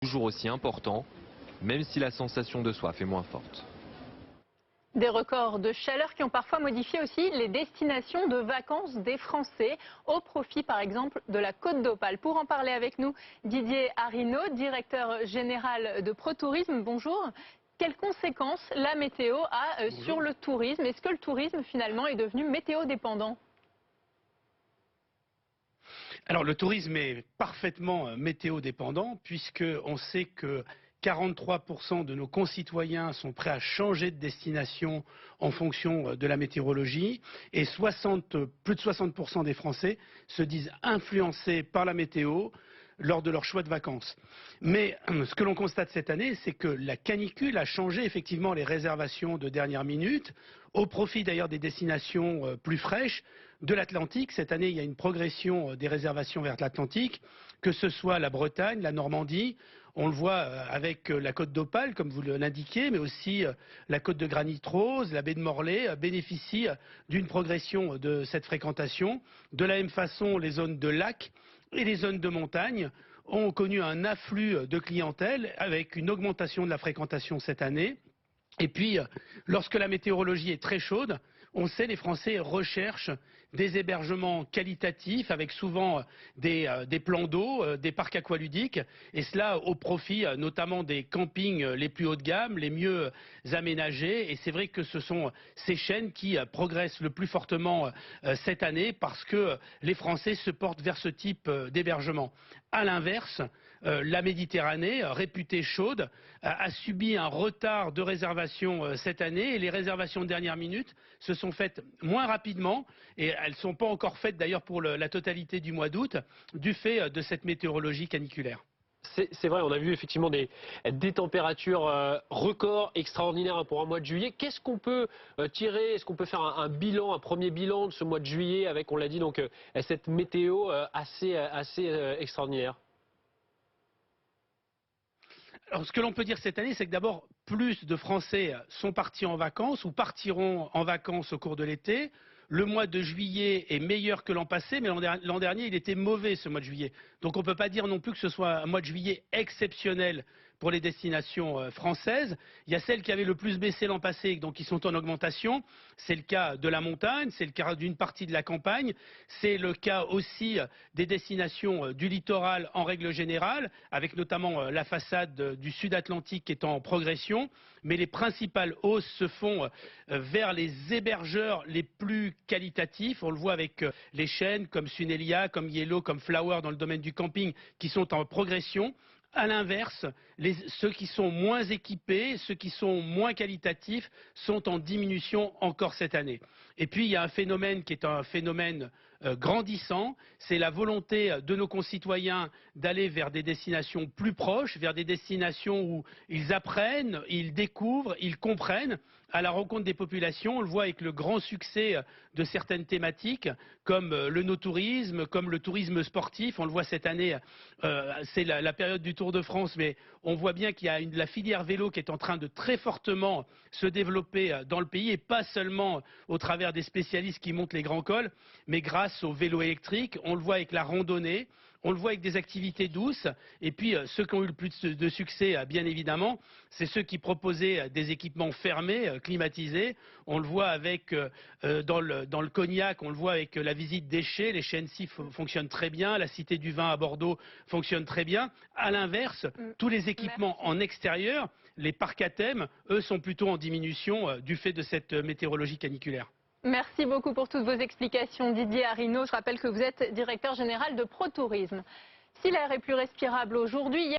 toujours aussi important, même si la sensation de soif est moins forte. Des records de chaleur qui ont parfois modifié aussi les destinations de vacances des Français, au profit par exemple de la Côte d'Opale. Pour en parler avec nous, Didier Arinaud, directeur général de ProTourisme. Bonjour. Quelles conséquences la météo a sur le tourisme? Est-ce que le tourisme finalement est devenu météo dépendant? Alors le tourisme est parfaitement météo dépendant, puisqu'on sait que 43% de nos concitoyens sont prêts à changer de destination en fonction de la météorologie et plus de 60% des Français se disent influencés par la météo lors de leur choix de vacances. Mais ce que l'on constate cette année, c'est que la canicule a changé effectivement les réservations de dernière minute, au profit d'ailleurs des destinations plus fraîches de l'Atlantique. Cette année, il y a une progression des réservations vers l'Atlantique, que ce soit la Bretagne, la Normandie. On le voit avec la Côte d'Opale, comme vous l'indiquez, mais aussi la Côte de Granit Rose, la baie de Morlaix bénéficient d'une progression de cette fréquentation. De la même façon, les zones de lac et les zones de montagne ont connu un afflux de clientèle avec une augmentation de la fréquentation cette année. Et puis, lorsque la météorologie est très chaude, on sait les Français recherchent des hébergements qualitatifs avec souvent des plans d'eau, des parcs aqualudiques, et cela au profit notamment des campings les plus haut de gamme, les mieux aménagés. Et c'est vrai que ce sont ces chaînes qui progressent le plus fortement cette année parce que les Français se portent vers ce type d'hébergement. À l'inverse, la Méditerranée, réputée chaude, a subi un retard de réservation cette année et les réservations de dernière minute se sont faites moins rapidement et elles ne sont pas encore faites d'ailleurs pour la totalité du mois d'août du fait de cette météorologie caniculaire. C'est vrai, on a vu effectivement des températures records extraordinaires pour un mois de juillet. Qu'est-ce qu'on peut tirer? Est-ce qu'on peut faire un bilan, un premier bilan de ce mois de juillet avec, on l'a dit, donc cette météo assez extraordinaire? Alors, ce que l'on peut dire cette année, c'est que d'abord, plus de Français sont partis en vacances ou partiront en vacances au cours de l'été. Le mois de juillet est meilleur que l'an passé, mais l'an dernier, il était mauvais ce mois de juillet. Donc on ne peut pas dire non plus que ce soit un mois de juillet exceptionnel pour les destinations françaises. Il y a celles qui avaient le plus baissé l'an passé, donc qui sont en augmentation. C'est le cas de la montagne, c'est le cas d'une partie de la campagne, c'est le cas aussi des destinations du littoral en règle générale, avec notamment la façade du sud Atlantique qui est en progression. Mais les principales hausses se font vers les hébergeurs les plus qualitatifs. On le voit avec les chaînes comme Sunelia, comme Yellow, comme Flower dans le domaine du camping qui sont en progression. À l'inverse, ceux qui sont moins équipés, ceux qui sont moins qualitatifs sont en diminution encore cette année. Et puis il y a un phénomène qui est un phénomène grandissant, c'est la volonté de nos concitoyens d'aller vers des destinations plus proches, vers des destinations où ils apprennent, ils découvrent, ils comprennent à la rencontre des populations. On le voit avec le grand succès de certaines thématiques comme le no-tourisme, comme le tourisme sportif. On le voit cette année, c'est la période du Tour de France, mais on voit bien qu'il y a la filière vélo qui est en train de très fortement se développer dans le pays, et pas seulement au travers des spécialistes qui montent les grands cols, mais grâce au vélo électrique. On le voit avec la randonnée, on le voit avec des activités douces. Et puis ceux qui ont eu le plus de succès, bien évidemment, c'est ceux qui proposaient des équipements fermés, climatisés. On le voit avec dans le Cognac, on le voit avec la visite des chais. Les chais Annecy fonctionnent très bien, la Cité du Vin à Bordeaux fonctionne très bien. À l'inverse, tous les équipements en extérieur, les parcs à thème, eux, sont plutôt en diminution du fait de cette météorologie caniculaire. Merci beaucoup pour toutes vos explications, Didier Arinaud. Je rappelle que vous êtes directeur général de ProTourisme. Si l'air est plus respirable aujourd'hui,